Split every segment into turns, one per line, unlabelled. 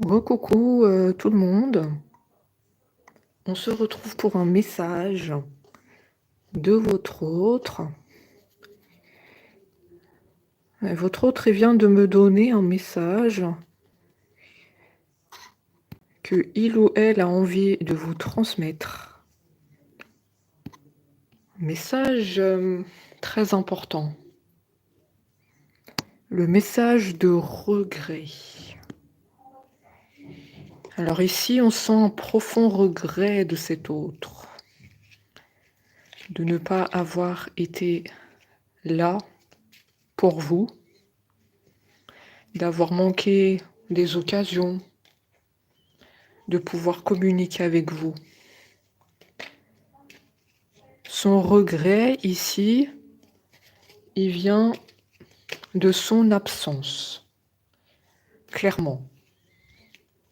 Recoucou tout le monde. On se retrouve pour un message de votre autre. Votre autre vient de me donner un message que il ou elle a envie de vous transmettre. Message très important. Le message de regret. Alors ici, on sent un profond regret de cet autre. De ne pas avoir été là pour vous. D'avoir manqué des occasions. De pouvoir communiquer avec vous. Son regret ici, il vient de son absence, clairement.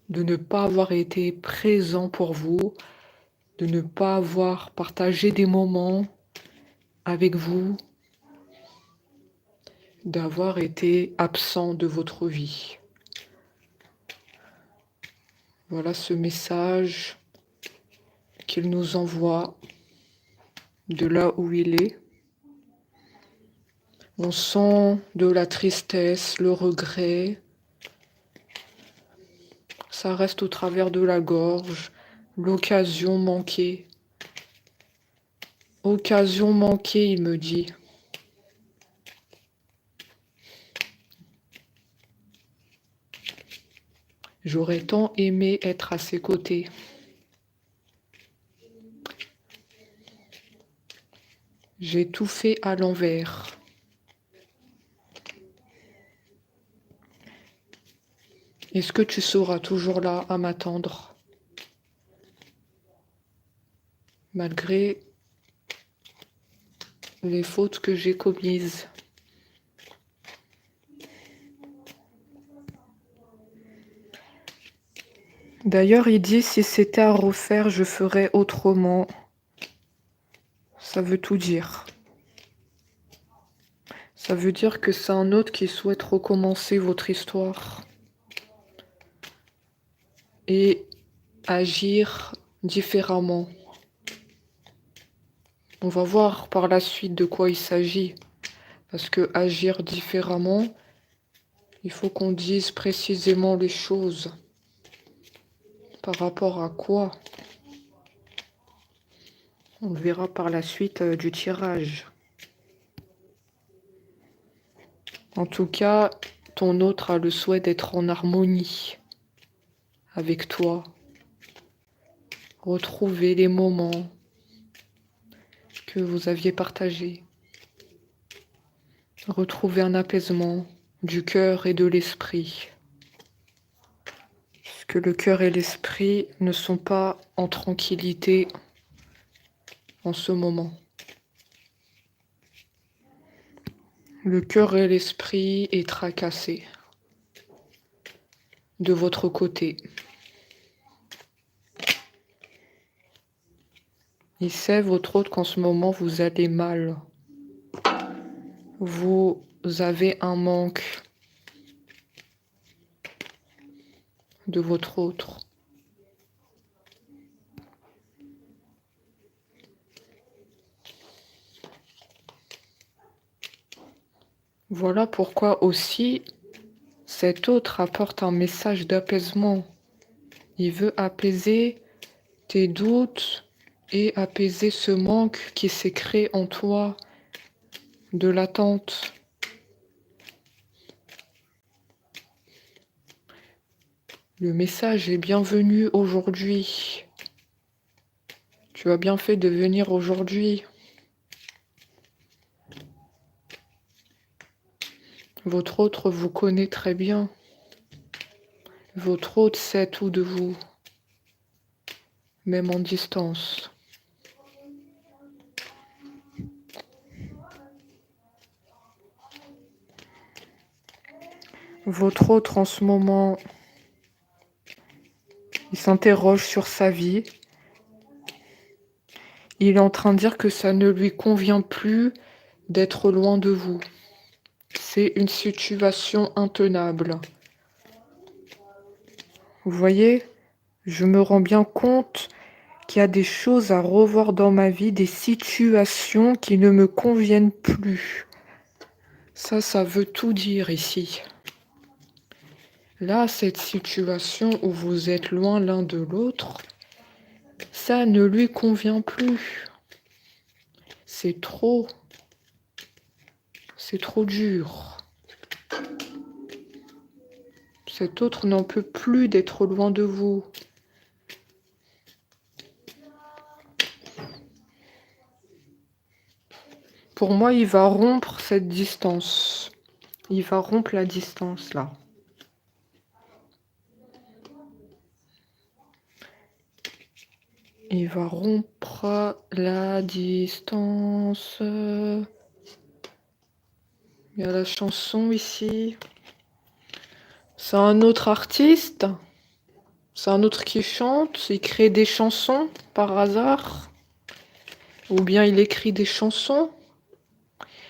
De ne pas avoir été présent pour vous, de ne pas avoir partagé des moments avec vous, d'avoir été absent de votre vie. Voilà ce message qu'il nous envoie de là où il est. On sent de la tristesse, le regret. Ça reste au travers de la gorge, l'occasion manquée. Occasion manquée, il me dit. J'aurais tant aimé être à ses côtés. J'ai tout fait à l'envers. Est-ce que tu seras toujours là à m'attendre? Malgré les fautes que j'ai commises. D'ailleurs, il dit, si c'était à refaire, je ferais autrement. Ça veut tout dire. Ça veut dire que c'est un autre qui souhaite recommencer votre histoire. Et agir différemment. On va voir par la suite de quoi il s'agit. Parce que agir différemment, il faut qu'on dise précisément les choses. Par rapport à quoi? On le verra par la suite du tirage. En tout cas, ton autre a le souhait d'être en harmonie avec toi. Retrouver les moments que vous aviez partagés. Retrouver un apaisement du cœur et de l'esprit. Parce que le cœur et l'esprit ne sont pas en tranquillité en ce moment. Le cœur et l'esprit est tracassé de votre côté. Il sait, votre autre, qu'en ce moment, vous allez mal. Vous avez un manque de votre autre. Voilà pourquoi aussi cet autre apporte un message d'apaisement. Il veut apaiser tes doutes et apaiser ce manque qui s'est créé en toi de l'attente. Le message est bienvenu aujourd'hui. Tu as bien fait de venir aujourd'hui. Votre autre vous connaît très bien. Votre autre sait tout de vous, même en distance. Votre autre en ce moment, il s'interroge sur sa vie. Il est en train de dire que ça ne lui convient plus d'être loin de vous. C'est une situation intenable. Vous voyez, je me rends bien compte qu'il y a des choses à revoir dans ma vie, des situations qui ne me conviennent plus. Ça veut tout dire ici. Là, cette situation où vous êtes loin l'un de l'autre, ça ne lui convient plus. C'est trop dur. Cet autre n'en peut plus d'être loin de vous. Pour moi, il va rompre cette distance. Il va rompre la distance, là. Il va rompre la distance. Il y a la chanson ici. C'est un autre artiste. C'est un autre qui chante. Il crée des chansons par hasard. Ou bien il écrit des chansons.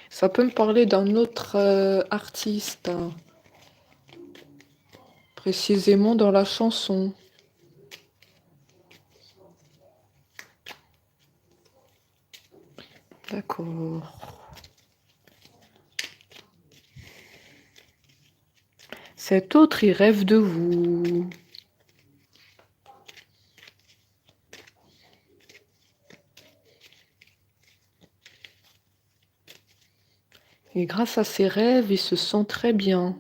Ça peut me parler d'un autre artiste. Précisément dans la chanson. D'accord. Cet autre, il rêve de vous. Et grâce à ses rêves, il se sent très bien.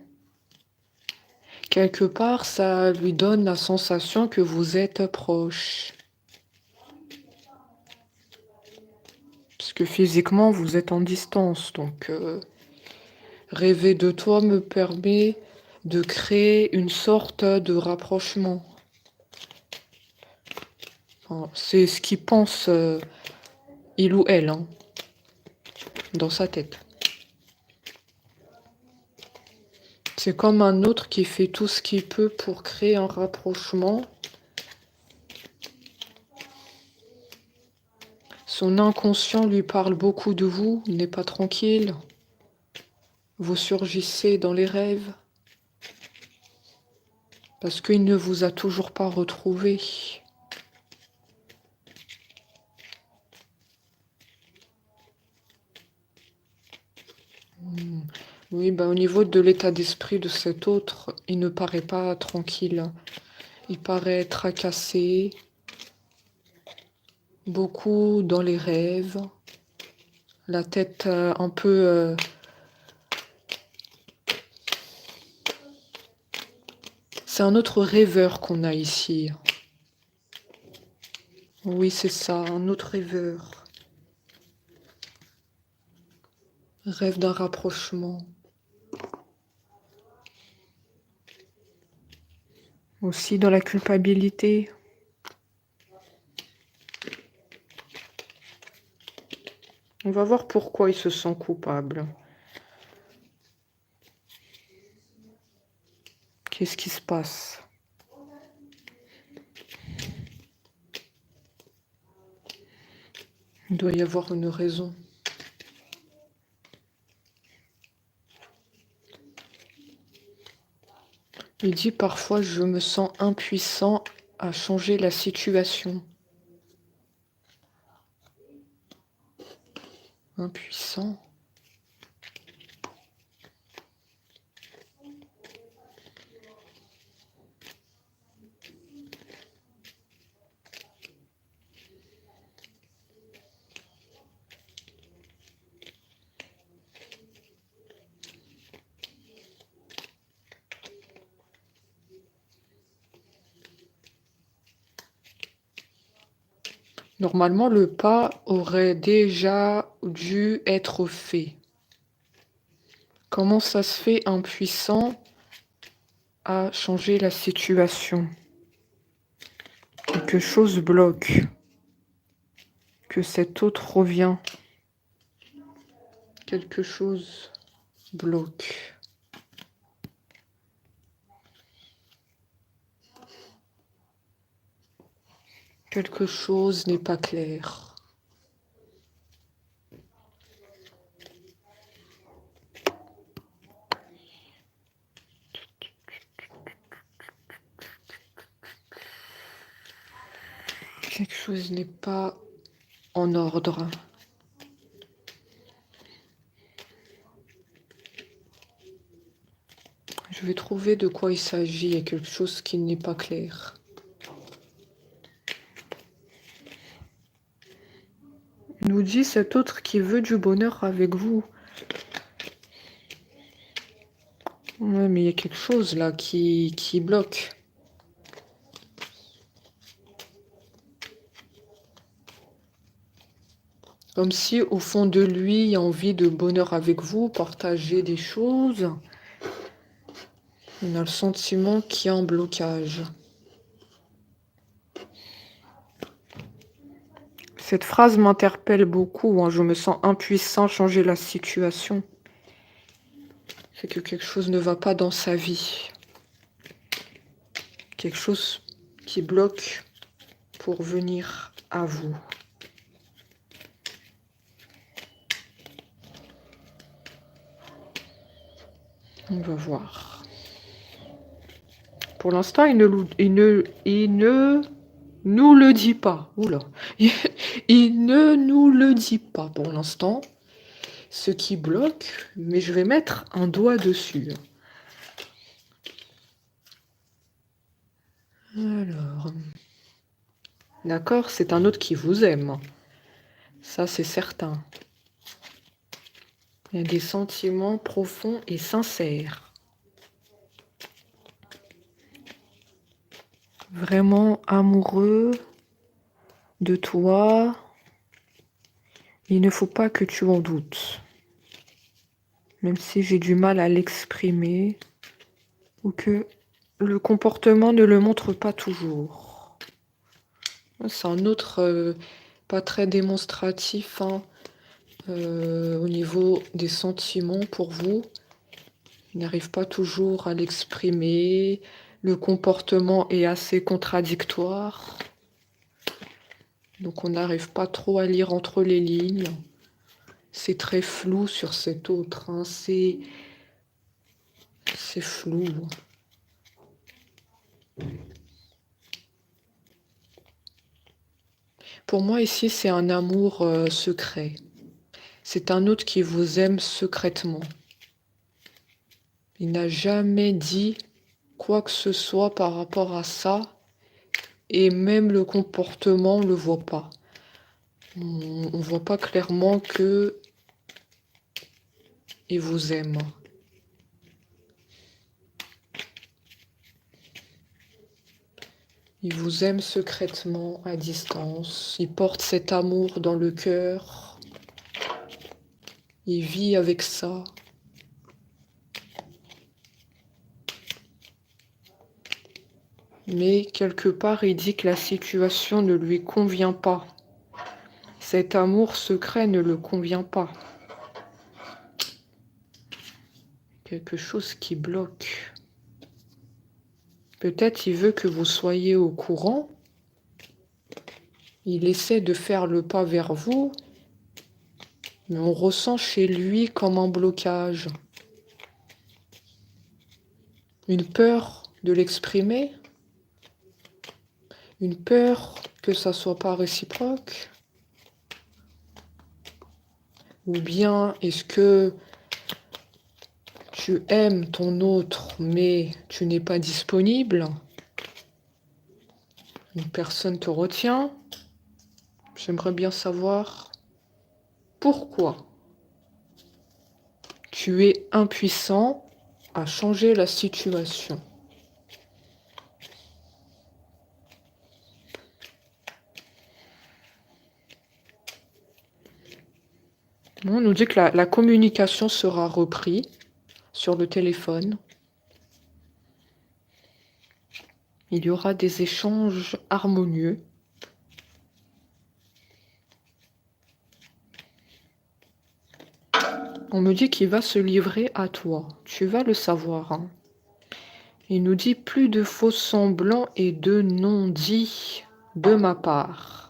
Quelque part, ça lui donne la sensation que vous êtes proche. Parce que physiquement, vous êtes en distance. Donc, rêver de toi me permet de créer une sorte de rapprochement. Enfin, c'est ce qu'il pense, il ou elle, hein, dans sa tête. C'est comme un autre qui fait tout ce qu'il peut pour créer un rapprochement. Son inconscient lui parle beaucoup de vous, il n'est pas tranquille. Vous surgissez dans les rêves. Parce qu'il ne vous a toujours pas retrouvé. Oui, ben, au niveau de l'état d'esprit de cet autre, il ne paraît pas tranquille. Il paraît tracassé, beaucoup dans les rêves, la tête un peu... C'est un autre rêveur qu'on a ici. Oui, c'est ça, un autre rêveur. Rêve d'un rapprochement. Aussi dans la culpabilité. On va voir pourquoi il se sent coupable. Qu'est-ce qui se passe? Il doit y avoir une raison. Il dit parfois je me sens impuissant à changer la situation. Impuissant. Normalement, le pas aurait déjà dû être fait. Comment ça se fait impuissant à changer la situation? Quelque chose bloque. Que cet autre revient. Quelque chose bloque. Quelque chose n'est pas clair. Quelque chose n'est pas en ordre. Je vais trouver de quoi il s'agit. Il y a quelque chose qui n'est pas clair. Il nous dit cet autre qui veut du bonheur avec vous. Ouais, mais il y a quelque chose là qui bloque. Comme si au fond de lui, il a envie de bonheur avec vous, partager des choses. On a le sentiment qu'il y a un blocage. Cette phrase m'interpelle beaucoup. Hein. Je me sens impuissant à changer la situation. C'est que quelque chose ne va pas dans sa vie. Quelque chose qui bloque pour venir à vous. On va voir. Pour l'instant, il ne nous le dit pas. Oula. Il ne nous le dit pas pour l'instant. Ce qui bloque, mais je vais mettre un doigt dessus. Alors. D'accord, c'est un autre qui vous aime. Ça, c'est certain. Il y a des sentiments profonds et sincères. Vraiment amoureux de toi. Il ne faut pas que tu en doutes. Même si j'ai du mal à l'exprimer ou que le comportement ne le montre pas toujours. C'est un autre pas très démonstratif hein, au niveau des sentiments pour vous. Il n'arrive pas toujours à l'exprimer. Le comportement est assez contradictoire. Donc on n'arrive pas trop à lire entre les lignes. C'est très flou sur cet autre. Hein. C'est flou. Pour moi, ici, c'est un amour secret. C'est un autre qui vous aime secrètement. Il n'a jamais dit quoi que ce soit par rapport à ça. Et même le comportement, on ne le voit pas. On ne voit pas clairement que il vous aime. Il vous aime secrètement, à distance. Il porte cet amour dans le cœur. Il vit avec ça. Mais quelque part, il dit que la situation ne lui convient pas. Cet amour secret ne le convient pas. Quelque chose qui bloque. Peut-être il veut que vous soyez au courant. Il essaie de faire le pas vers vous. Mais on ressent chez lui comme un blocage. Une peur de l'exprimer. Une peur que ça soit pas réciproque. Ou bien est-ce que tu aimes ton autre mais tu n'es pas disponible? Une personne te retient. J'aimerais bien savoir pourquoi tu es impuissant à changer la situation. On nous dit que la communication sera reprise sur le téléphone. Il y aura des échanges harmonieux. On me dit qu'il va se livrer à toi. Tu vas le savoir. Hein. Il nous dit plus de faux semblants et de non-dits de ma part.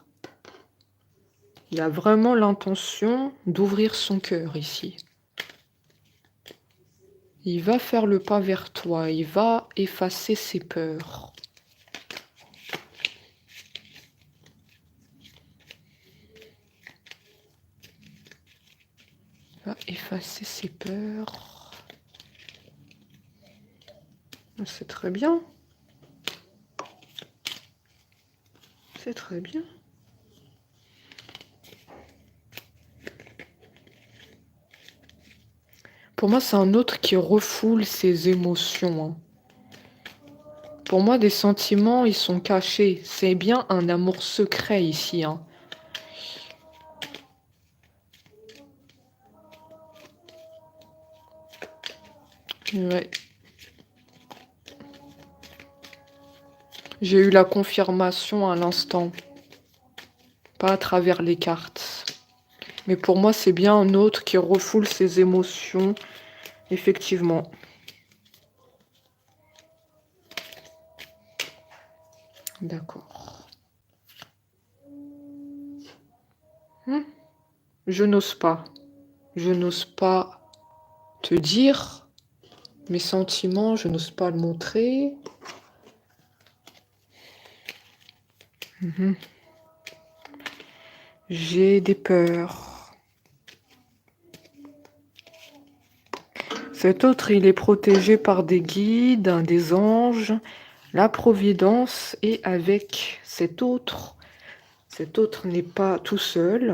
Il a vraiment l'intention d'ouvrir son cœur ici. Il va faire le pas vers toi. Il va effacer ses peurs. Va effacer ses peurs. C'est très bien. C'est très bien. Pour moi, c'est un autre qui refoule ses émotions. Hein. Pour moi, des sentiments, ils sont cachés. C'est bien un amour secret ici. Hein. Ouais. J'ai eu la confirmation à l'instant. Pas à travers les cartes. Mais pour moi, c'est bien un autre qui refoule ses émotions. Effectivement. D'accord. Je n'ose pas. Je n'ose pas te dire mes sentiments. Je n'ose pas le montrer. J'ai des peurs. Cet autre, il est protégé par des guides, des anges, la providence, et avec cet autre n'est pas tout seul.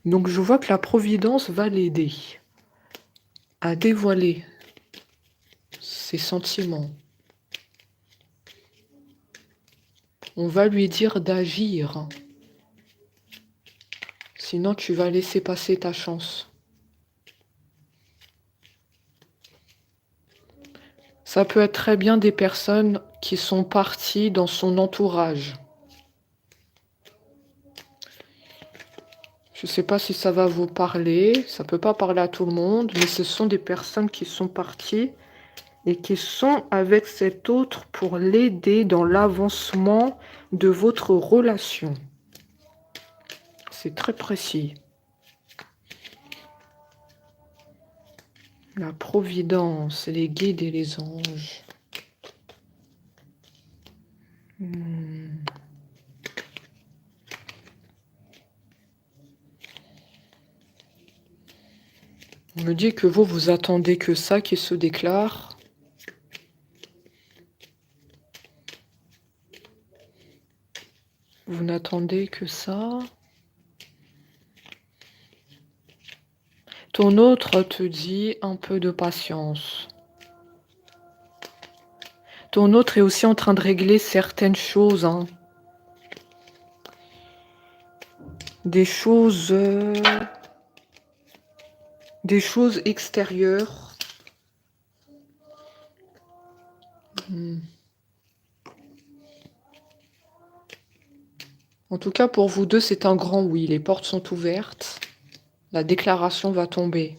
Donc je vois que la providence va l'aider à dévoiler ses sentiments. On va lui dire d'agir. Sinon, tu vas laisser passer ta chance. Ça peut être très bien des personnes qui sont parties dans son entourage. Je ne sais pas si ça va vous parler. Ça ne peut pas parler à tout le monde, mais ce sont des personnes qui sont parties et qui sont avec cet autre pour l'aider dans l'avancement de votre relation. C'est très précis. La providence, les guides et les anges. On me dit que vous attendez que ça qui se déclare. Vous n'attendez que ça. Ton autre te dit un peu de patience. Ton autre est aussi en train de régler certaines choses. Hein. Des choses extérieures. En tout cas, pour vous deux, c'est un grand oui. Les portes sont ouvertes. La déclaration va tomber.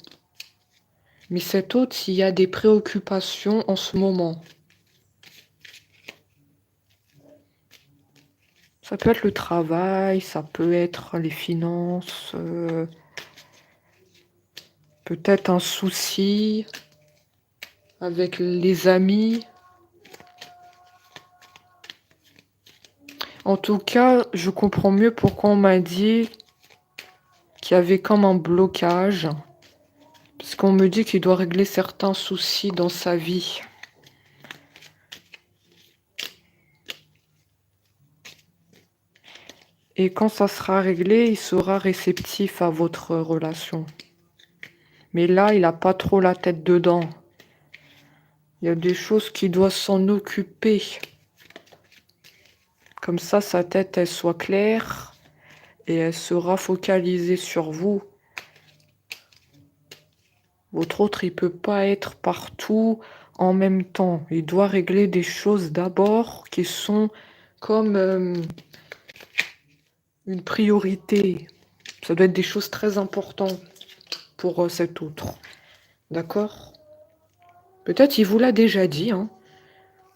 Mais cet autre, il y a des préoccupations en ce moment. Ça peut être le travail, ça peut être les finances, peut-être un souci avec les amis. En tout cas, je comprends mieux pourquoi on m'a dit qu'il y avait comme un blocage. Parce qu'on me dit qu'il doit régler certains soucis dans sa vie. Et quand ça sera réglé, il sera réceptif à votre relation. Mais là, il n'a pas trop la tête dedans. Il y a des choses qu'il doit s'en occuper. Comme ça, sa tête, elle soit claire et elle sera focalisée sur vous. Votre autre, il peut pas être partout en même temps. Il doit régler des choses d'abord qui sont comme une priorité. Ça doit être des choses très importantes pour cet autre. D'accord? Peut-être il vous l'a déjà dit. Hein.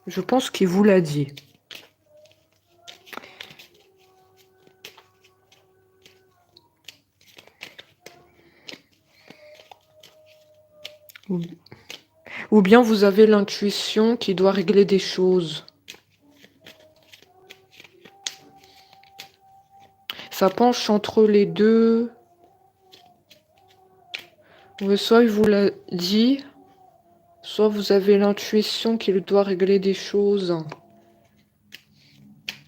Je pense qu'il vous l'a dit. Ou bien vous avez l'intuition qui doit régler des choses. Ça penche entre les deux. Ouais, soit il vous l'a dit, soit vous avez l'intuition qu'il doit régler des choses.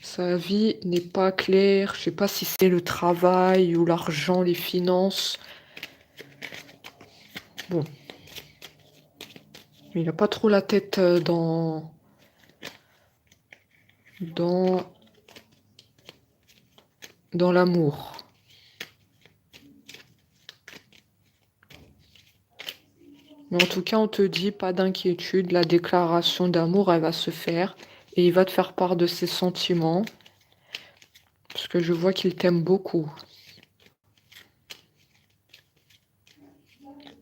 Sa vie n'est pas claire. Je sais pas si c'est le travail ou l'argent, les finances. Bon, il n'a pas trop la tête dans, dans l'amour. Mais en tout cas, on te dit pas d'inquiétude. La déclaration d'amour, elle va se faire. Et il va te faire part de ses sentiments. Parce que je vois qu'il t'aime beaucoup.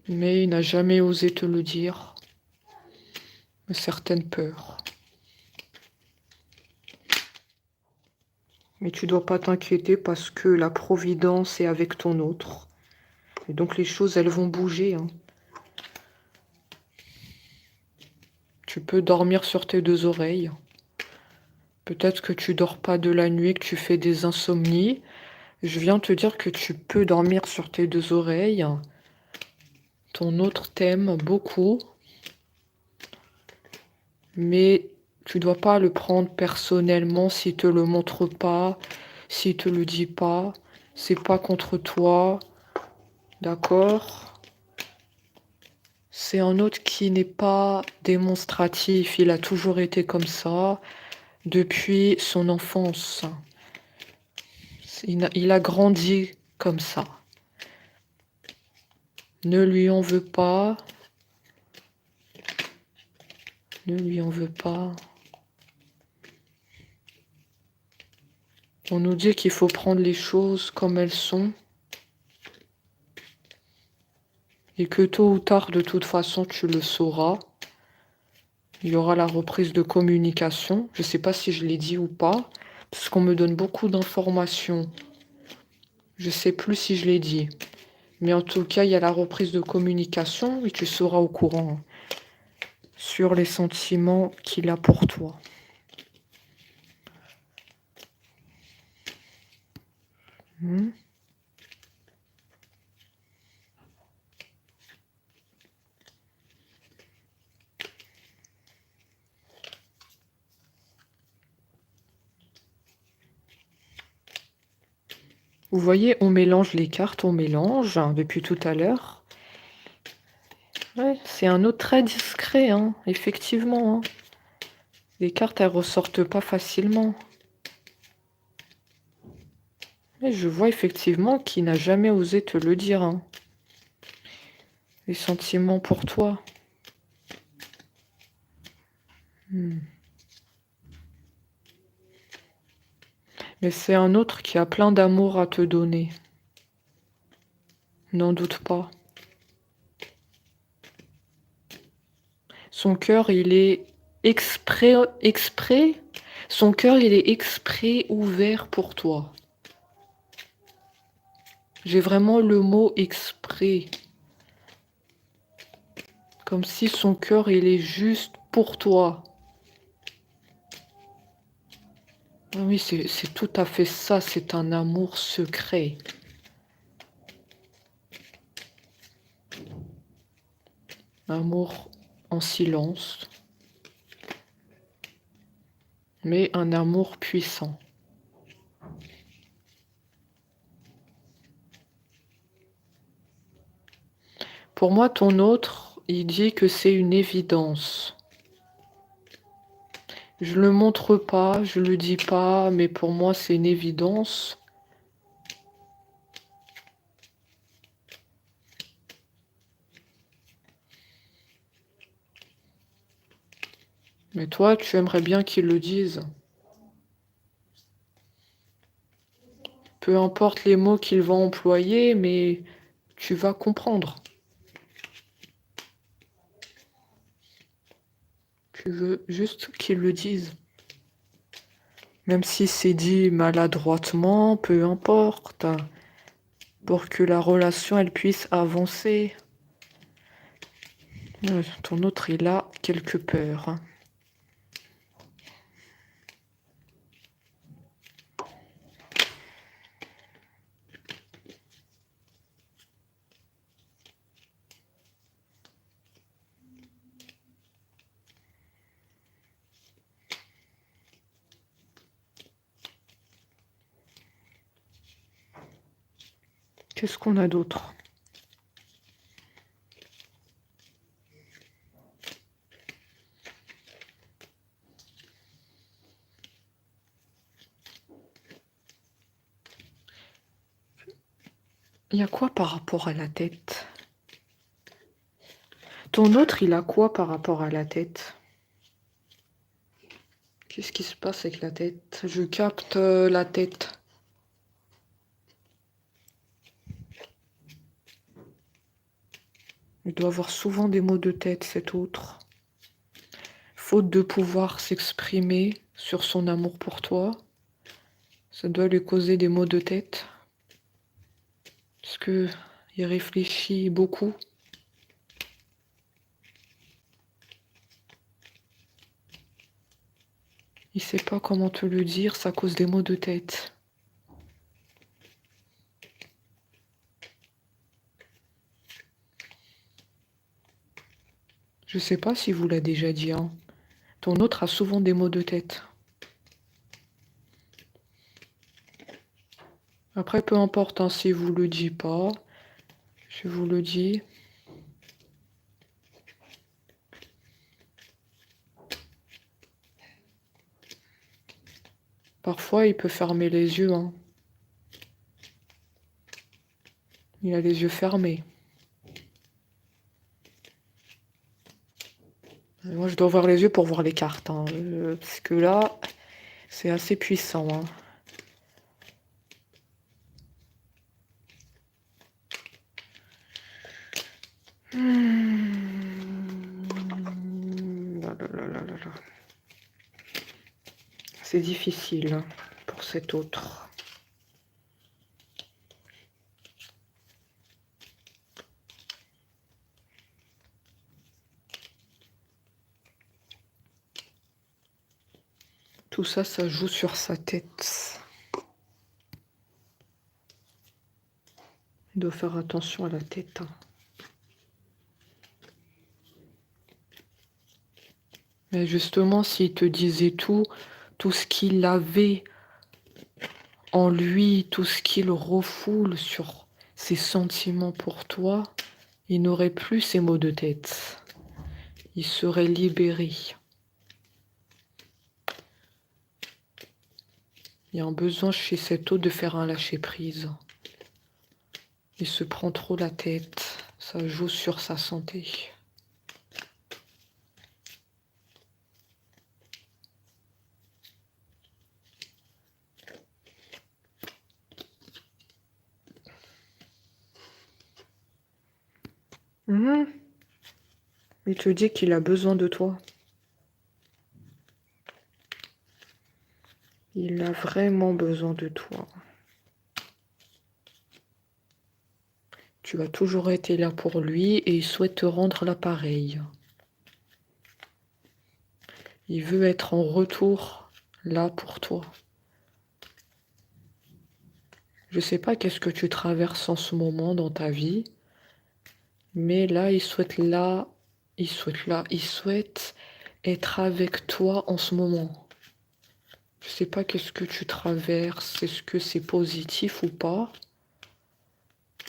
Mais il n'a jamais osé te le dire. Une certaine peur. Mais tu dois pas t'inquiéter parce que la providence est avec ton autre. Et donc les choses, elles vont bouger. Hein. Tu peux dormir sur tes deux oreilles. Peut-être que tu dors pas de la nuit, que tu fais des insomnies. Je viens te dire que tu peux dormir sur tes deux oreilles. Ton autre t'aime beaucoup. Mais tu dois pas le prendre personnellement s'il te le montre pas, s'il te le dit pas. C'est pas contre toi. D'accord? C'est un autre qui n'est pas démonstratif. Il a toujours été comme ça depuis son enfance. Il a grandi comme ça. Ne lui en veux pas. Ne lui en veux pas. On nous dit qu'il faut prendre les choses comme elles sont. Et que tôt ou tard, de toute façon, tu le sauras. Il y aura la reprise de communication. Je ne sais pas si je l'ai dit ou pas, parce qu'on me donne beaucoup d'informations. Je ne sais plus si je l'ai dit. Mais en tout cas, il y a la reprise de communication et tu seras au courant sur les sentiments qu'il a pour toi. Hmm. Vous voyez, on mélange les cartes, on mélange depuis tout à l'heure. Ouais, c'est un autre très discret, hein, effectivement. Hein. Les cartes, elles ressortent pas facilement. Mais je vois effectivement qu'il n'a jamais osé te le dire. Hein. Les sentiments pour toi. Hmm. Mais c'est un autre qui a plein d'amour à te donner. N'en doute pas. Son cœur, il est exprès. Son cœur, il est exprès ouvert pour toi. J'ai vraiment le mot exprès. Comme si son cœur, il est juste pour toi. Ah oui, c'est tout à fait ça. C'est un amour secret. Amour en silence. Mais un amour puissant. Pour moi, ton autre, il dit que c'est une évidence. Je le montre pas, je le dis pas, mais pour moi, c'est une évidence. Mais toi, tu aimerais bien qu'il le dise. Peu importe les mots qu'il va employer, mais tu vas comprendre. Tu veux juste qu'il le dise. Même si c'est dit maladroitement, peu importe. Pour que la relation, elle puisse avancer. Ton autre, il a quelque peur. Hein. Qu'est-ce qu'on a d'autre? Il y a quoi par rapport à la tête? Ton autre, il a quoi par rapport à la tête? Qu'est-ce qui se passe avec la tête? Je capte la tête. Il doit avoir souvent des maux de tête, cet autre. Faute de pouvoir s'exprimer sur son amour pour toi. Ça doit lui causer des maux de tête. Parce que il réfléchit beaucoup. Il sait pas comment te le dire, ça cause des maux de tête. Je sais pas si vous l'a déjà dit, hein. Ton autre a souvent des maux de tête. Après, peu importe, hein, si vous le dit pas, je vous le dis. Parfois, il peut fermer les yeux, hein. Il a les yeux fermés. Moi, je dois ouvrir les yeux pour voir les cartes, hein, parce que là, c'est assez puissant, hein. C'est difficile hein, pour cet autre. Tout ça, ça joue sur sa tête. Il doit faire attention à la tête. Hein. Mais justement, s'il te disait tout ce qu'il avait en lui, tout ce qu'il refoule sur ses sentiments pour toi, il n'aurait plus ces maux de tête. Il serait libéré. Il y a un besoin chez cet autre de faire un lâcher-prise. Il se prend trop la tête. Ça joue sur sa santé. Il te dit qu'il a besoin de toi. Il a vraiment besoin de toi. Tu as toujours été là pour lui et il souhaite te rendre l'appareil. Il veut être en retour là pour toi. Je sais pas qu'est-ce que tu traverses en ce moment dans ta vie, mais là, il souhaite être avec toi en ce moment. Je sais pas qu'est-ce que tu traverses, est-ce que c'est positif ou pas,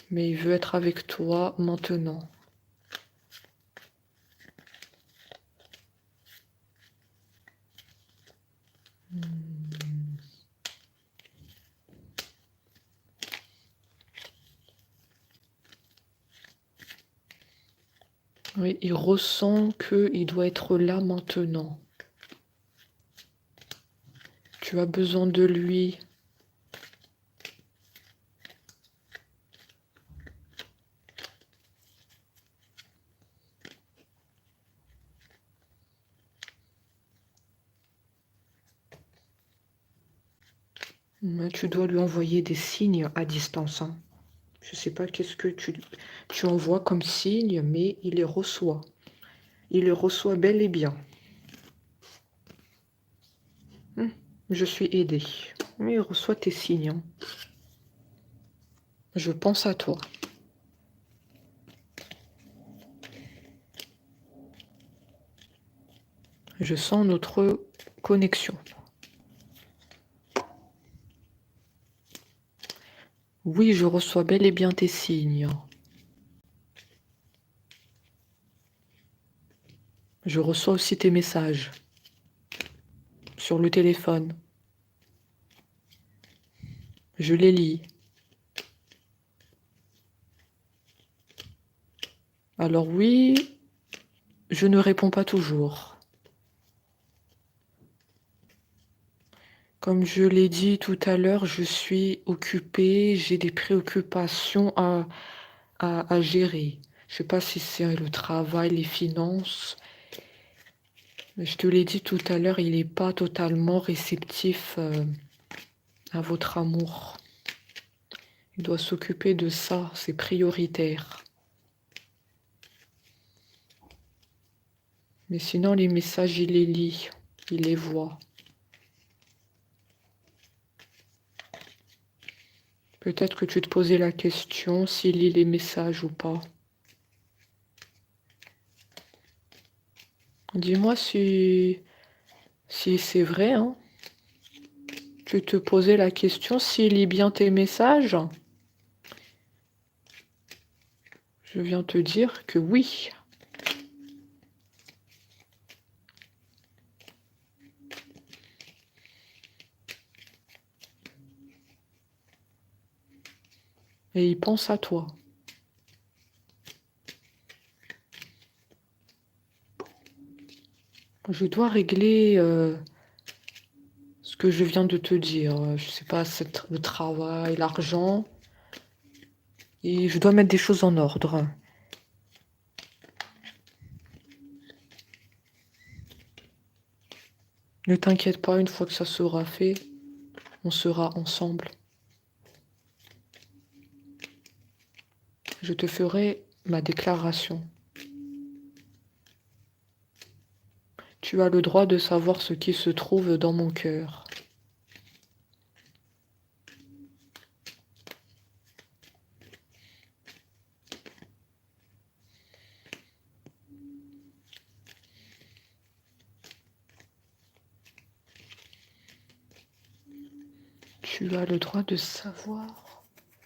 mais il veut être avec toi maintenant. Oui, il ressent qu'il doit être là maintenant. Tu as besoin de lui. Mais tu dois lui envoyer des signes à distance. Hein. Je ne sais pas qu'est-ce que tu envoies comme signe, mais il les reçoit. Il les reçoit bel et bien. Je suis aidée. Mais il reçoit tes signes. Hein. Je pense à toi. Je sens notre connexion. Oui, je reçois bel et bien tes signes. Je reçois aussi tes messages sur le téléphone. Je les lis. Alors oui, je ne réponds pas toujours. Comme je l'ai dit tout à l'heure, je suis occupée, j'ai des préoccupations à gérer. Je sais pas si c'est le travail, les finances. Mais je te l'ai dit tout à l'heure, il n'est pas totalement réceptif à votre amour. Il doit s'occuper de ça, c'est prioritaire. Mais sinon, les messages, il les lit, il les voit. Peut-être que tu te posais la question s'il lit les messages ou pas. Dis-moi si c'est vrai, hein. Tu te posais la question s'il lit bien tes messages? Je viens te dire que oui. Et il pense à toi. Je dois régler ce que je viens de te dire. Je sais pas, le travail, l'argent. Et je dois mettre des choses en ordre. Ne t'inquiète pas, une fois que ça sera fait, on sera ensemble. Je te ferai ma déclaration. Tu as le droit de savoir ce qui se trouve dans mon cœur. Tu as le droit de savoir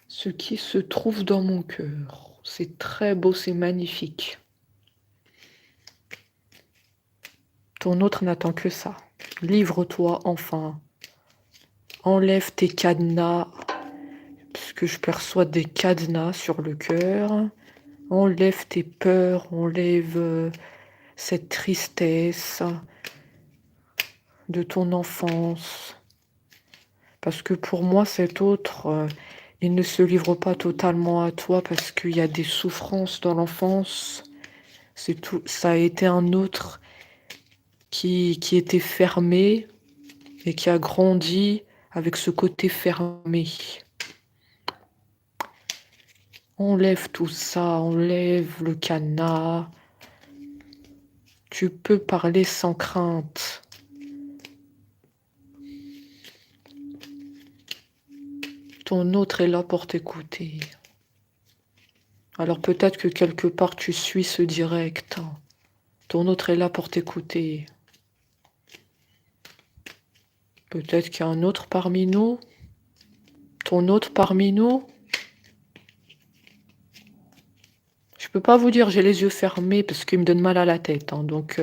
ce qui se trouve dans mon cœur. C'est très beau, c'est magnifique. Ton autre n'attend que ça. Livre-toi enfin. Enlève tes cadenas, puisque je perçois des cadenas sur le cœur. Enlève tes peurs, enlève cette tristesse de ton enfance. Parce que pour moi, cet autre, il ne se livre pas totalement à toi parce qu'il y a des souffrances dans l'enfance. C'est tout, ça a été un autre qui était fermé et qui a grandi avec ce côté fermé. Enlève tout ça, enlève le cadenas. Tu peux parler sans crainte. Ton autre est là pour t'écouter. Alors peut-être que quelque part tu suis ce direct. Ton autre est là pour t'écouter. Peut-être qu'il y a un autre parmi nous. Ton autre parmi nous. Je peux pas vous dire j'ai les yeux fermés parce qu'il me donne mal à la tête. Donc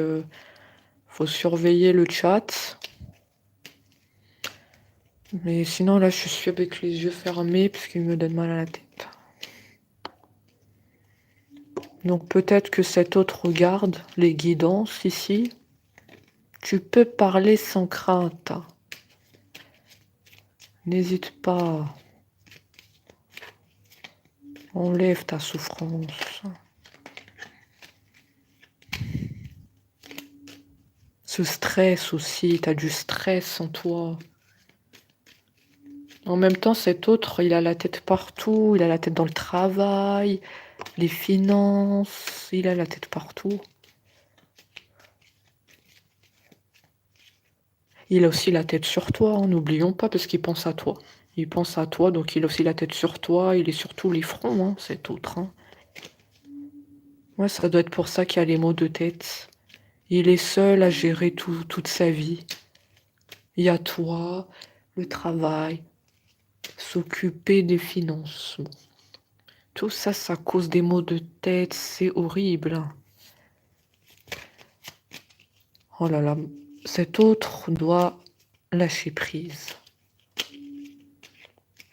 faut surveiller le chat. Mais sinon là je suis avec les yeux fermés parce qu'il me donne mal à la tête. Donc peut-être que cet autre regarde les guidances ici. Tu peux parler sans crainte. N'hésite pas. Enlève ta souffrance. Ce stress aussi, tu as du stress en toi. En même temps, cet autre, il a la tête partout, il a la tête dans le travail, les finances, il a la tête partout. Il a aussi la tête sur toi, n'oublions pas, parce qu'il pense à toi. Il pense à toi, donc il a aussi la tête sur toi, il est sur tous les fronts, cet autre. Ouais, ça doit être pour ça qu'il y a les maux de tête. Il est seul à gérer toute sa vie. Il y a toi, le travail, s'occuper des finances. Bon. Tout ça, ça cause des maux de tête, c'est horrible. Oh là là, cet autre doit lâcher prise.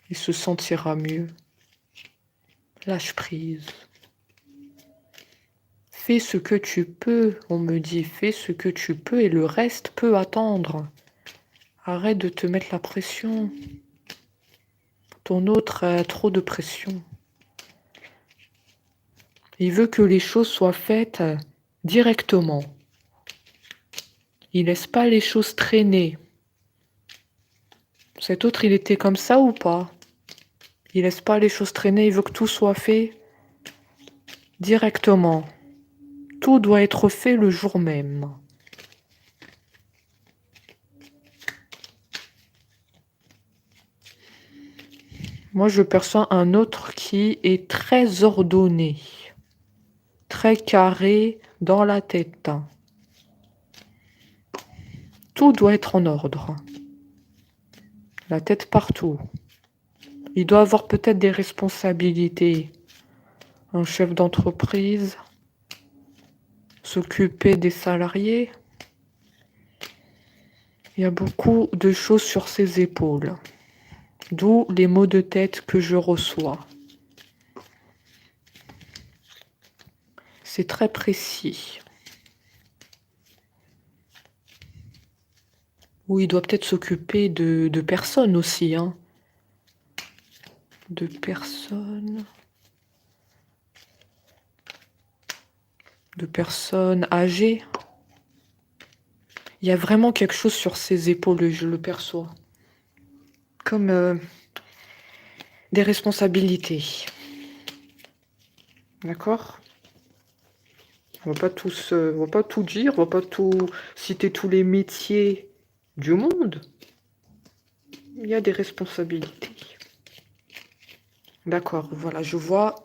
Il se sentira mieux. Lâche prise. Fais ce que tu peux, on me dit, fais ce que tu peux et le reste peut attendre. Arrête de te mettre la pression. Ton autre a trop de pression. Il veut que les choses soient faites directement. Il laisse pas les choses traîner. Cet autre, il était comme ça ou pas? Il laisse pas les choses traîner, il veut que tout soit fait directement. Tout doit être fait le jour même. Moi, je perçois un autre qui est très ordonné, très carré dans la tête. Tout doit être en ordre. La tête partout. Il doit avoir peut-être des responsabilités. Un chef d'entreprise, s'occuper des salariés. Il y a beaucoup de choses sur ses épaules. D'où les maux de tête que je reçois. C'est très précis. Ou il doit peut-être s'occuper de personnes aussi. Hein. De personnes. De personnes âgées. Il y a vraiment quelque chose sur ses épaules, je le perçois. Comme des responsabilités. D'accord? On va pas tout dire, on va pas tout citer tous les métiers du monde. Il y a des responsabilités. D'accord, voilà, je vois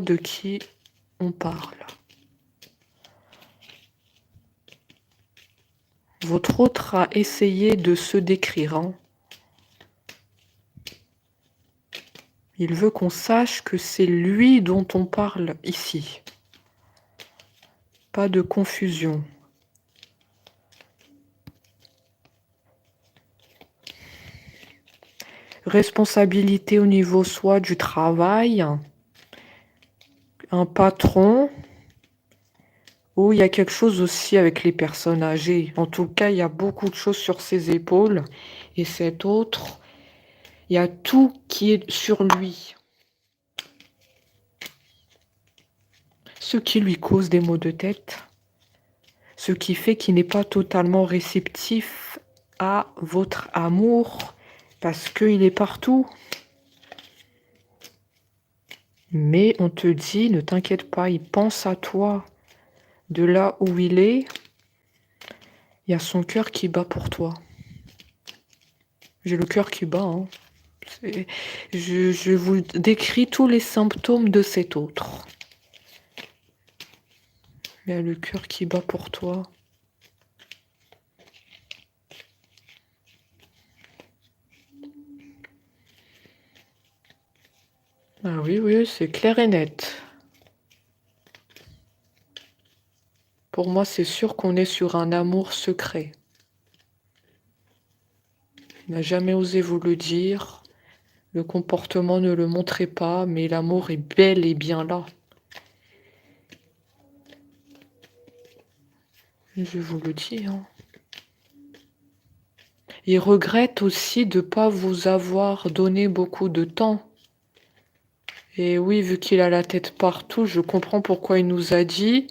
de qui on parle. Votre autre a essayé de se décrire. Hein. Il veut qu'on sache que c'est lui dont on parle ici. Pas de confusion. Responsabilité au niveau soit du travail, un patron, ou il y a quelque chose aussi avec les personnes âgées. En tout cas, il y a beaucoup de choses sur ses épaules. Et cet autre, il y a tout qui est sur lui. Ce qui lui cause des maux de tête. Ce qui fait qu'il n'est pas totalement réceptif à votre amour. Parce qu'il est partout. Mais on te dit, ne t'inquiète pas, il pense à toi. De là où il est, il y a son cœur qui bat pour toi. J'ai le cœur qui bat. Hein. Je vous décris tous les symptômes de cet autre. Il y a le cœur qui bat pour toi. Ah oui, oui, c'est clair et net. Pour moi, c'est sûr qu'on est sur un amour secret. Il n'a jamais osé vous le dire. Le comportement ne le montrait pas, mais l'amour est bel et bien là. Je vous le dis. Hein. Il regrette aussi de ne pas vous avoir donné beaucoup de temps. Et oui, vu qu'il a la tête partout, je comprends pourquoi il nous a dit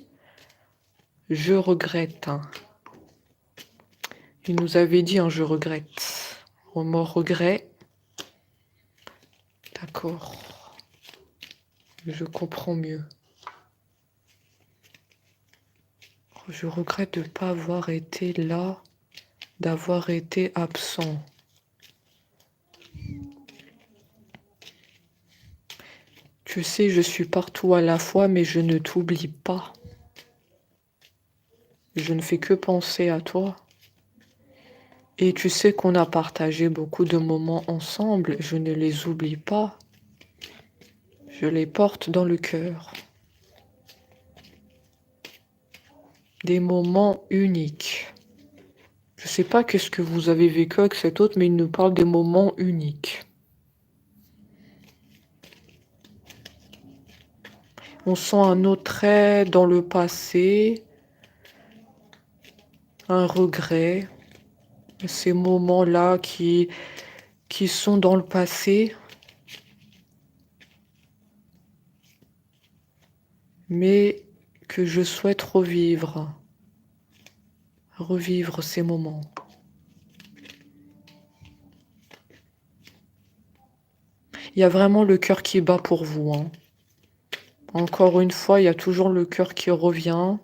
« Je regrette hein. ». Il nous avait dit « Je regrette ». Au mot regret. D'accord. Je comprends mieux. Je regrette de ne pas avoir été là, d'avoir été absent. Tu sais, je suis partout à la fois, mais je ne t'oublie pas. Je ne fais que penser à toi. Et tu sais qu'on a partagé beaucoup de moments ensemble. Je ne les oublie pas. Je les porte dans le cœur. Des moments uniques. Je ne sais pas qu'est-ce que vous avez vécu avec cet autre, mais il nous parle des moments uniques. On sent un autre trait dans le passé, un regret. Ces moments-là qui sont dans le passé, mais que je souhaite revivre ces moments. Il y a vraiment le cœur qui bat pour vous, hein. Encore une fois, il y a toujours le cœur qui revient.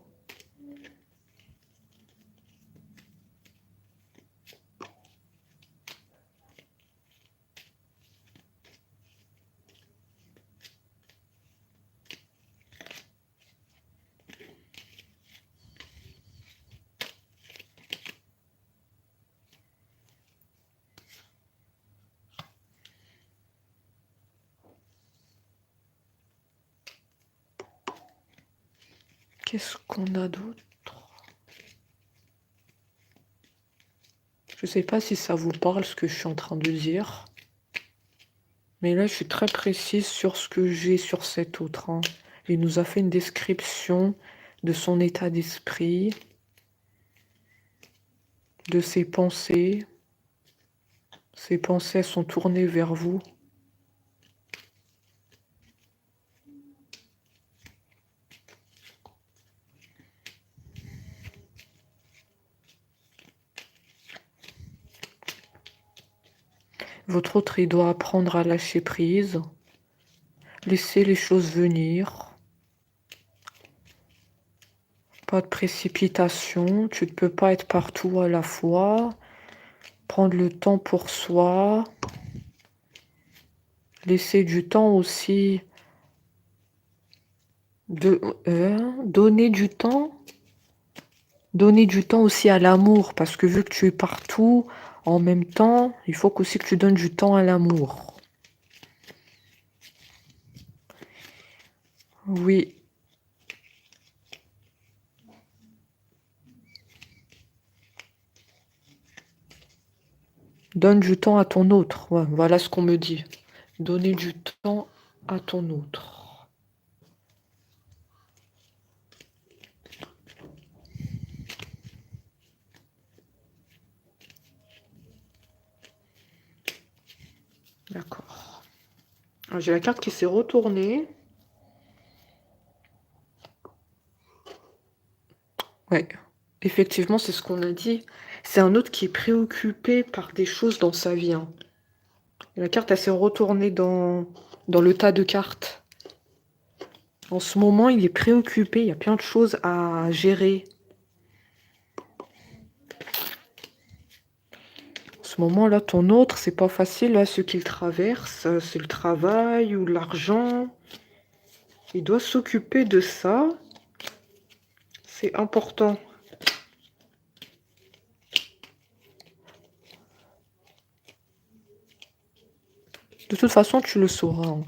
Qu'est-ce qu'on a d'autre? Je ne sais pas si ça vous parle ce que je suis en train de dire. Mais là, je suis très précise sur ce que j'ai sur cet autre, hein. Il nous a fait une description de son état d'esprit, de ses pensées. Ses pensées sont tournées vers vous. Votre autre, il doit apprendre à lâcher prise, laisser les choses venir. Pas de précipitation, tu ne peux pas être partout à la fois. Prendre le temps pour soi. Laisser du temps aussi de donner du temps. Donner du temps aussi à l'amour, parce que vu que tu es partout en même temps, il faut aussi que tu donnes du temps à l'amour. Oui. Donne du temps à ton autre. Ouais, voilà ce qu'on me dit. Donner du temps à ton autre. D'accord. J'ai la carte qui s'est retournée. Ouais, effectivement, c'est ce qu'on a dit. C'est un autre qui est préoccupé par des choses dans sa vie, hein. La carte, elle s'est retournée dans le tas de cartes. En ce moment, il est préoccupé. Il y a plein de choses à gérer. En ce moment-là, ton autre, c'est pas facile. Là, ce qu'il traverse, c'est le travail ou l'argent. Il doit s'occuper de ça. C'est important. De toute façon, tu le sauras, hein.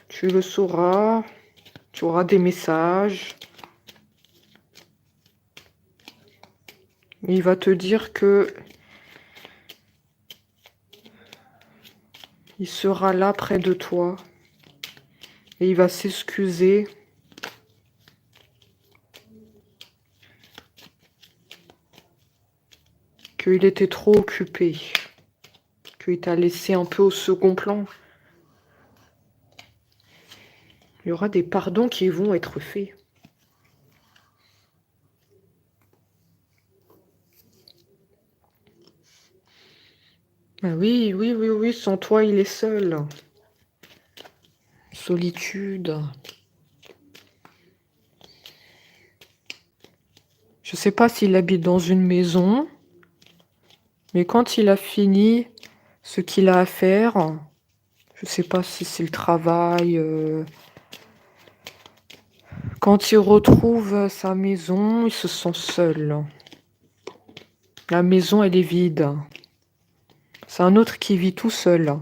Tu le sauras. Tu auras des messages. Il va te dire que il sera là près de toi. Et il va s'excuser. Qu'il était trop occupé. Qu'il t'a laissé un peu au second plan. Il y aura des pardons qui vont être faits. Ah oui, oui, oui, oui, sans toi, il est seul. Solitude. Je sais pas s'il habite dans une maison, mais quand il a fini ce qu'il a à faire, je sais pas si c'est le travail, quand il retrouve sa maison, il se sent seul. La maison, elle est vide. C'est un autre qui vit tout seul.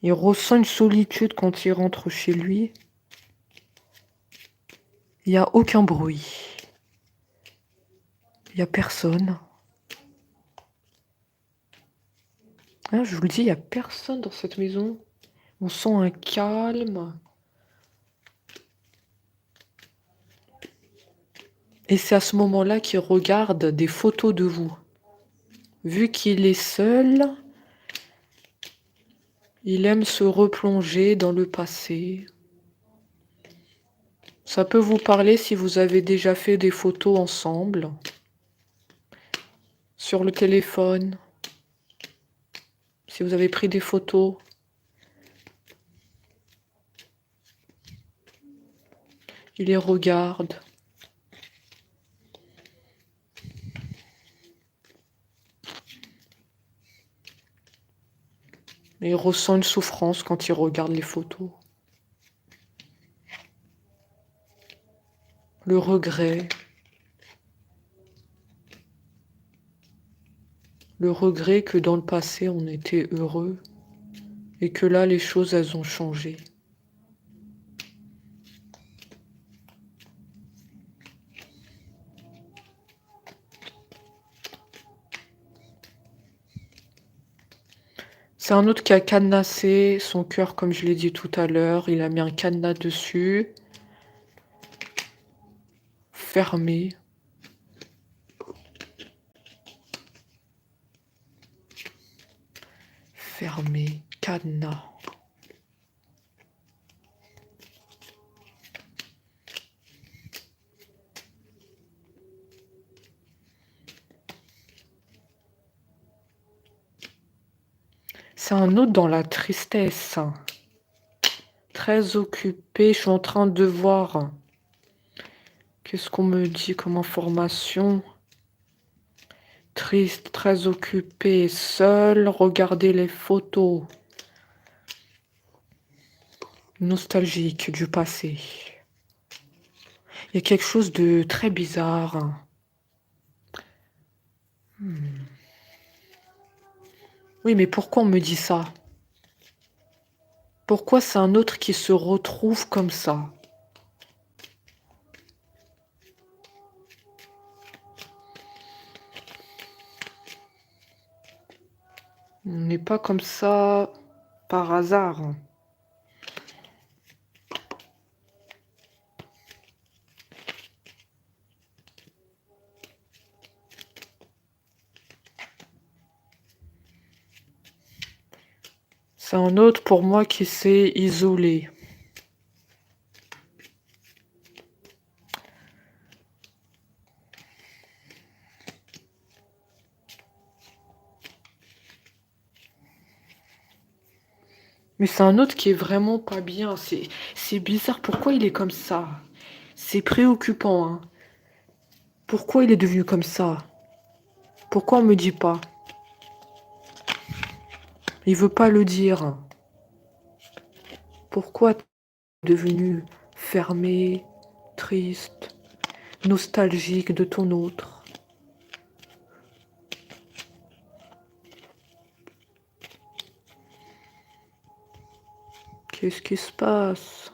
Il ressent une solitude quand il rentre chez lui. Il n'y a aucun bruit. Il n'y a personne. Hein, je vous le dis, il n'y a personne dans cette maison. On sent un calme. Et c'est à ce moment-là qu'il regarde des photos de vous. Vu qu'il est seul, il aime se replonger dans le passé. Ça peut vous parler si vous avez déjà fait des photos ensemble, sur le téléphone, si vous avez pris des photos. Il les regarde. Et il ressent une souffrance quand il regarde les photos. Le regret. Le regret que dans le passé, on était heureux et que là, les choses, elles ont changé. C'est un autre qui a cadenassé son cœur, comme je l'ai dit tout à l'heure. Il a mis un cadenas dessus. Fermé. Fermé. Cadenas. C'est un autre dans la tristesse. Très occupé. Je suis en train de voir. Qu'est-ce qu'on me dit comme information? Triste, très occupé, seul, regardez les photos. Nostalgique du passé. Il y a quelque chose de très bizarre. Oui, mais pourquoi on me dit ça? Pourquoi c'est un autre qui se retrouve comme ça? On n'est pas comme ça par hasard. C'est un autre pour moi qui s'est isolé. Mais c'est un autre qui est vraiment pas bien. C'est bizarre. Pourquoi il est comme ça? C'est préoccupant, hein. Pourquoi il est devenu comme ça? Pourquoi on me dit pas? Il veut pas le dire. Pourquoi t'es devenu fermé, triste, nostalgique de ton autre? Qu'est-ce qui se passe?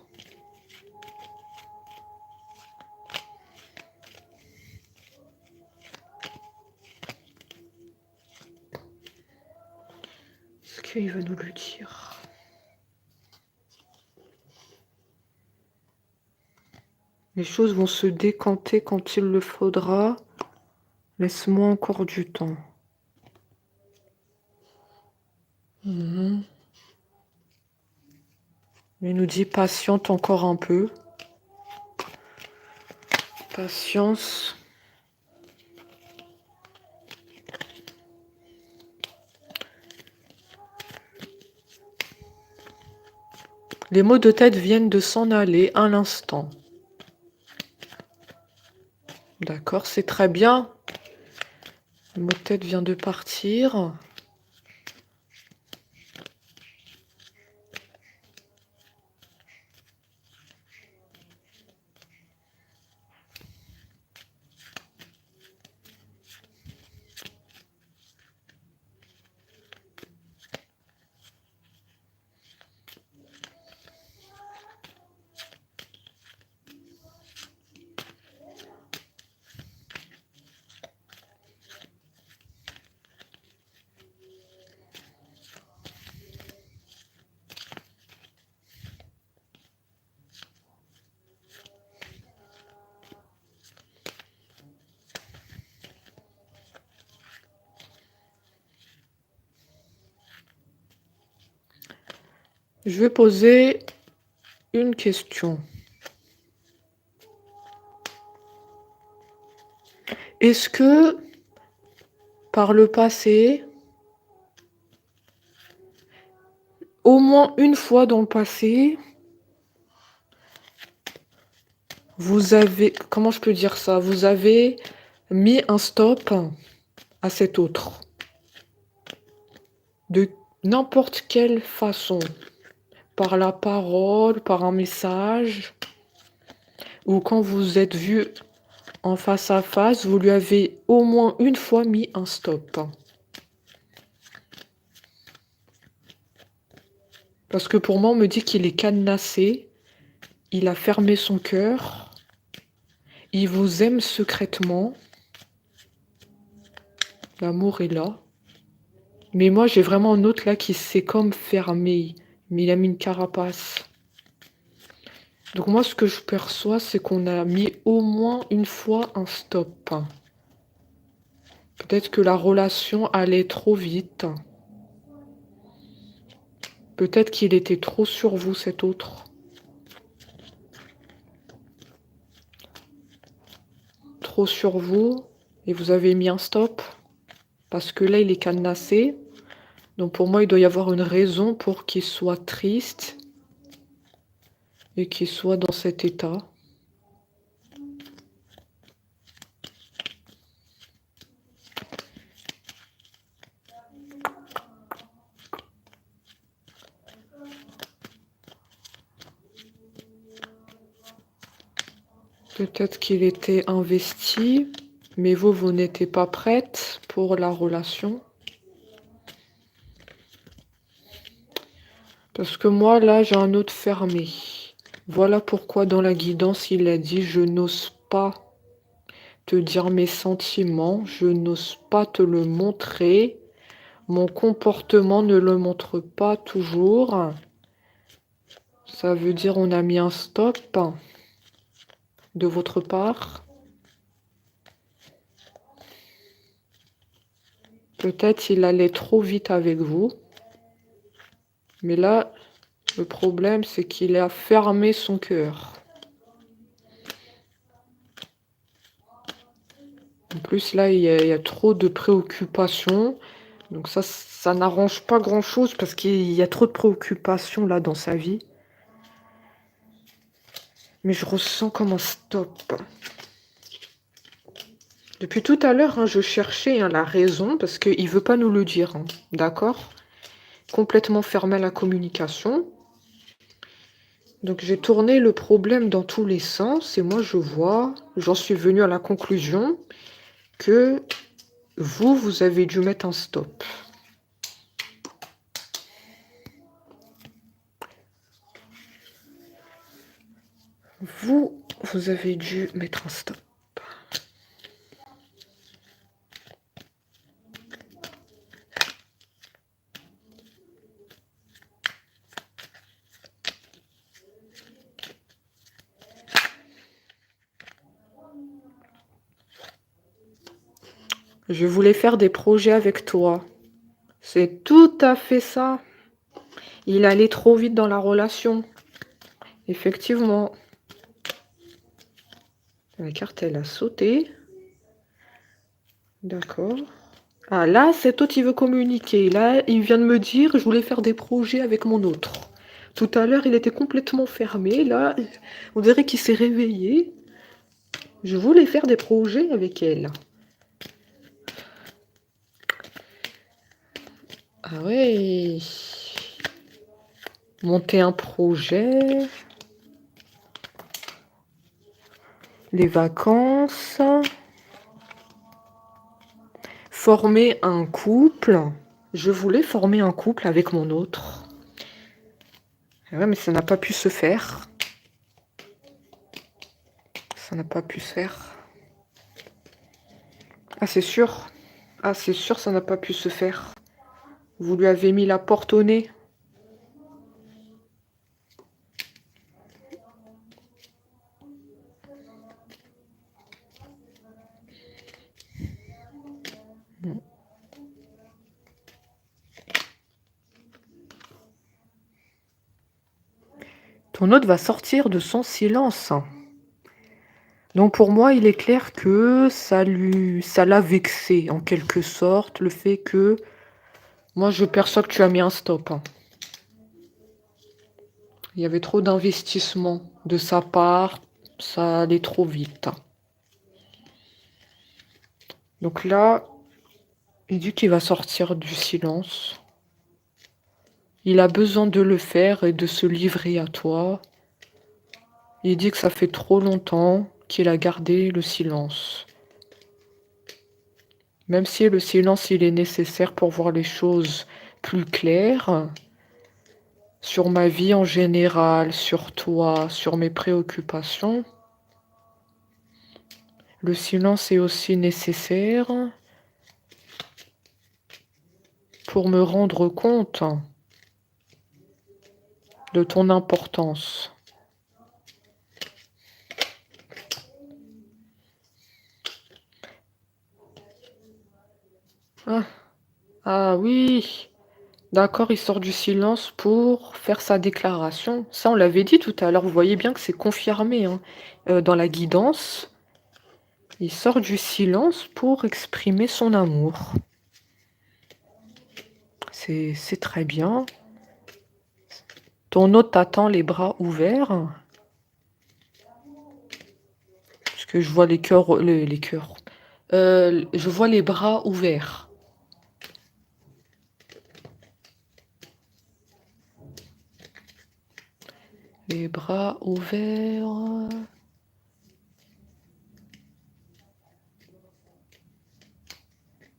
Est-ce qu'il veut nous le dire? Les choses vont se décanter quand il le faudra. Laisse-moi encore du temps. Il nous dit patiente encore un peu. Patience. Les maux de tête viennent de s'en aller à l'instant. D'accord, c'est très bien. Le mot de tête vient de partir. Je vais poser une question. Est-ce que, par le passé, au moins une fois dans le passé, vous avez, comment je peux dire ça? Vous avez mis un stop à cet autre. De n'importe quelle façon. Par la parole, par un message. Ou quand vous êtes vu en face à face, vous lui avez au moins une fois mis un stop. Parce que pour moi, on me dit qu'il est cadenassé. Il a fermé son cœur. Il vous aime secrètement. L'amour est là. Mais moi, j'ai vraiment un autre là qui s'est comme fermé. Mais il a mis une carapace. Donc moi, ce que je perçois, c'est qu'on a mis au moins une fois un stop. Peut-être que la relation allait trop vite. Peut-être qu'il était trop sur vous, cet autre. Trop sur vous. Et vous avez mis un stop. Parce que là, il est cadenassé. Donc pour moi, il doit y avoir une raison pour qu'il soit triste. Et qu'il soit dans cet état. Peut-être qu'il était investi, mais vous n'étiez pas prête pour la relation. Parce que moi, là, j'ai un autre fermé. Voilà pourquoi dans la guidance, il a dit « Je n'ose pas te dire mes sentiments, je n'ose pas te le montrer. Mon comportement ne le montre pas toujours. » Ça veut dire on a mis un stop de votre part. Peut-être il allait trop vite avec vous. Mais là, le problème, c'est qu'il a fermé son cœur. En plus, là, il y a trop de préoccupations. Donc ça n'arrange pas grand-chose parce qu'il y a trop de préoccupations là dans sa vie. Mais je ressens comme un stop. Depuis tout à l'heure, je cherchais la raison parce qu'il ne veut pas nous le dire. D'accord? Complètement fermé à la communication. Donc j'ai tourné le problème dans tous les sens et moi je vois, j'en suis venue à la conclusion que vous avez dû mettre un stop. Vous avez dû mettre un stop. Je voulais faire des projets avec toi. C'est tout à fait ça. Il allait trop vite dans la relation. Effectivement. La carte, elle a sauté. D'accord. Ah, là, cet autre, il veut communiquer. Là, il vient de me dire, je voulais faire des projets avec mon autre. Tout à l'heure, il était complètement fermé. Là, on dirait qu'il s'est réveillé. Je voulais faire des projets avec elle. Ah ouais. Monter un projet. Les vacances. Former un couple. Je voulais former un couple avec mon autre. Ouais, mais ça n'a pas pu se faire. Ça n'a pas pu se faire. Ah, c'est sûr. Ah, c'est sûr, ça n'a pas pu se faire. Vous lui avez mis la porte au nez. Ton hôte va sortir de son silence. Donc pour moi, il est clair que ça l'a vexé en quelque sorte, le fait que moi je perçois que tu as mis un stop, hein. Il y avait trop d'investissement de sa part, ça allait trop vite. Donc là, il dit qu'il va sortir du silence. Il a besoin de le faire et de se livrer à toi. Il dit que ça fait trop longtemps qu'il a gardé le silence. Même si le silence, il est nécessaire pour voir les choses plus claires, sur ma vie en général, sur toi, sur mes préoccupations, le silence est aussi nécessaire pour me rendre compte de ton importance. Ah, ah oui, d'accord, il sort du silence pour faire sa déclaration. Ça, on l'avait dit tout à l'heure, vous voyez bien que c'est confirmé, hein. Dans la guidance, il sort du silence pour exprimer son amour. C'est très bien. Ton hôte t'attend les bras ouverts. Parce que je vois les cœurs, les cœurs. Je vois les bras ouverts. Les bras ouverts.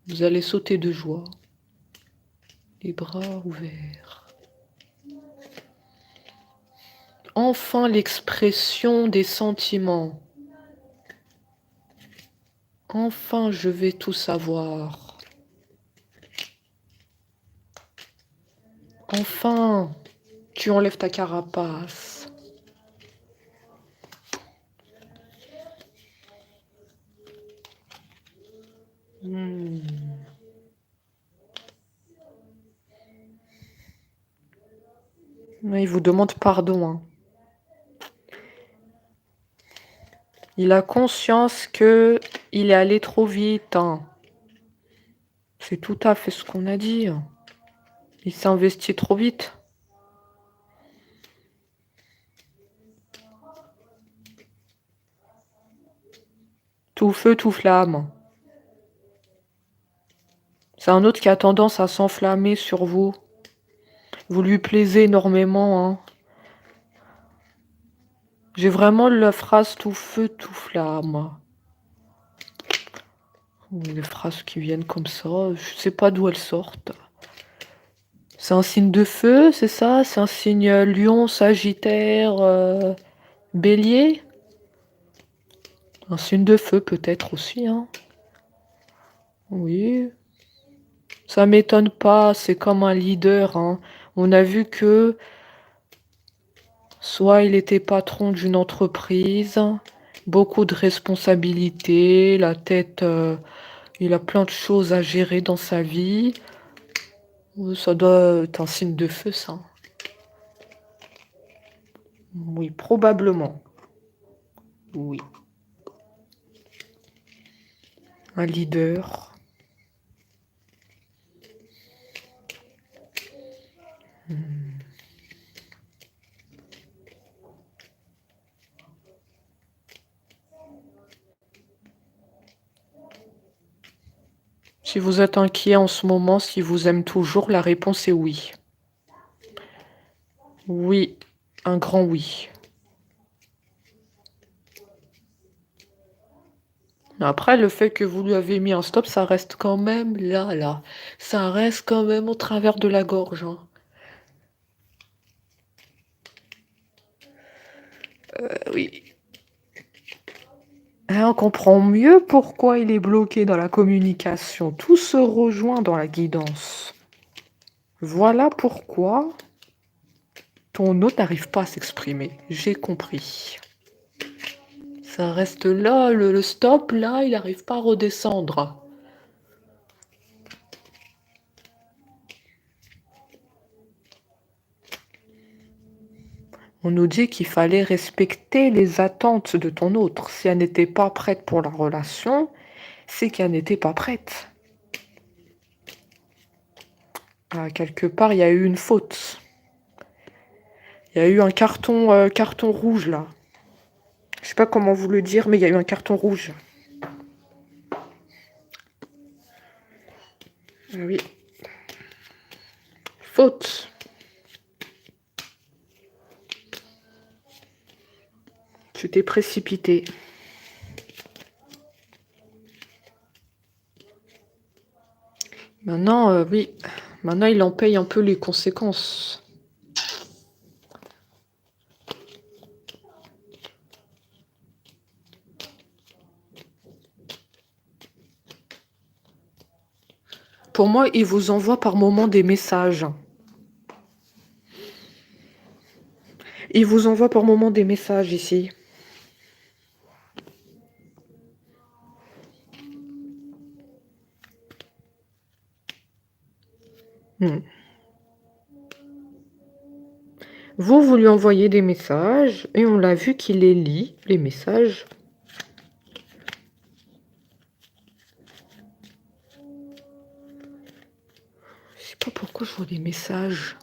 Vous allez sauter de joie. Les bras ouverts. Enfin l'expression des sentiments. Enfin je vais tout savoir. Enfin, tu enlèves ta carapace. Hmm. Il vous demande pardon, hein. Il a conscience que il est allé trop vite, hein. C'est tout à fait ce qu'on a dit, hein. Il s'est investi trop vite. Tout feu, tout flamme. C'est un autre qui a tendance à s'enflammer sur vous. Vous lui plaisez énormément, hein. J'ai vraiment la phrase tout feu, tout flamme. Les phrases qui viennent comme ça, je sais pas d'où elles sortent. C'est un signe de feu, c'est ça? C'est un signe lion, sagittaire, bélier? Un signe de feu peut-être aussi, hein. Oui. Ça m'étonne pas, c'est comme un leader, hein. On a vu que soit il était patron d'une entreprise, beaucoup de responsabilités, la tête, il a plein de choses à gérer dans sa vie. Ça doit être un signe de feu, ça. Oui, probablement. Oui. Un leader. Si vous êtes inquiet en ce moment, s'il vous aime toujours, la réponse est oui. Oui, un grand oui. Après, le fait que vous lui avez mis un stop, ça reste quand même là. Ça reste quand même au travers de la gorge, hein. Oui. On comprend mieux pourquoi il est bloqué dans la communication. Tout se rejoint dans la guidance. Voilà pourquoi ton hôte n'arrive pas à s'exprimer. J'ai compris. Ça reste là, le stop, là, il n'arrive pas à redescendre. On nous dit qu'il fallait respecter les attentes de ton autre. Si elle n'était pas prête pour la relation, c'est qu'elle n'était pas prête. Ah, quelque part, il y a eu une faute. Il y a eu un carton rouge, là. Je sais pas comment vous le dire, mais il y a eu un carton rouge. Ah oui. Faute. Tu t'es précipité. Maintenant, oui. Maintenant, il en paye un peu les conséquences. Pour moi, il vous envoie par moment des messages. Il vous envoie par moment des messages ici. Vous lui envoyez des messages et on l'a vu qu'il les lit, les messages. Je sais pas pourquoi je vois des messages.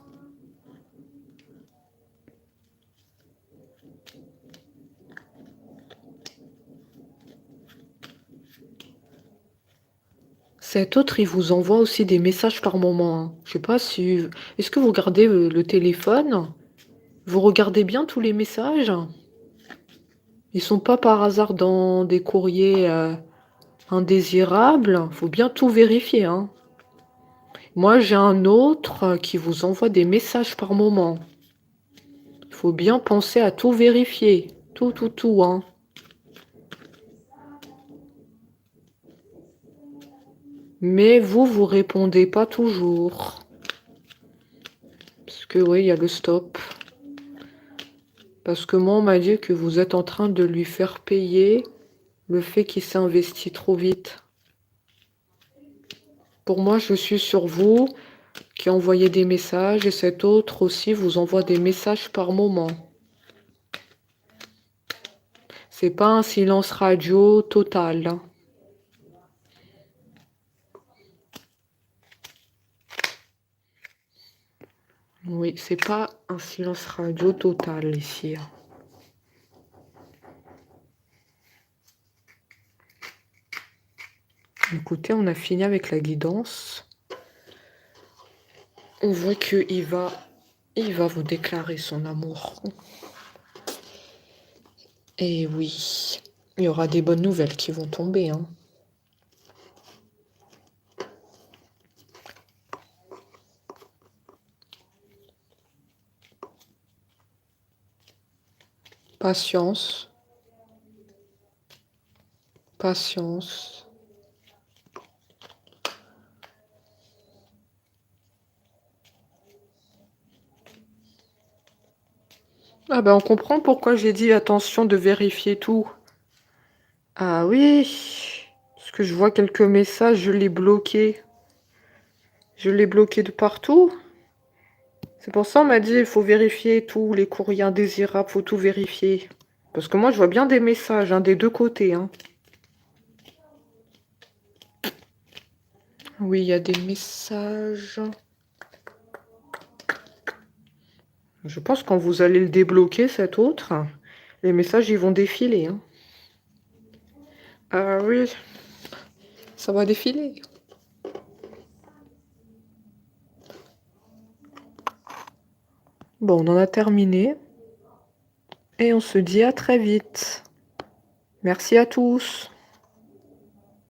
Cet autre, il vous envoie aussi des messages par moment, hein. Je sais pas si... Est-ce que vous regardez le téléphone? Vous regardez bien tous les messages? Ils sont pas par hasard dans des courriers indésirables. Faut bien tout vérifier, hein. Moi, j'ai un autre qui vous envoie des messages par moment. Il faut bien penser à tout vérifier. Tout, hein. Mais vous répondez pas toujours. Parce que oui, il y a le stop. Parce que moi, on m'a dit que vous êtes en train de lui faire payer le fait qu'il s'est investi trop vite. Pour moi, je suis sur vous qui envoyez des messages et cet autre aussi vous envoie des messages par moment. C'est pas un silence radio total, hein. Oui, c'est pas un silence radio total ici, hein. Écoutez, on a fini avec la guidance. On voit qu'il va vous déclarer son amour. Et oui, il y aura des bonnes nouvelles qui vont tomber, hein. Patience. Patience. Ah ben on comprend pourquoi j'ai dit attention de vérifier tout. Ah oui, parce que je vois quelques messages, je l'ai bloqué. Je l'ai bloqué de partout. C'est pour ça on m'a dit il faut vérifier tout, les courriers indésirables, faut tout vérifier. Parce que moi je vois bien des messages, hein, des deux côtés, hein. Oui, il y a des messages. Je pense que quand vous allez le débloquer, cet autre, les messages ils vont défiler, hein. Ah oui, ça va défiler. Bon, on en a terminé. Et on se dit à très vite. Merci à tous.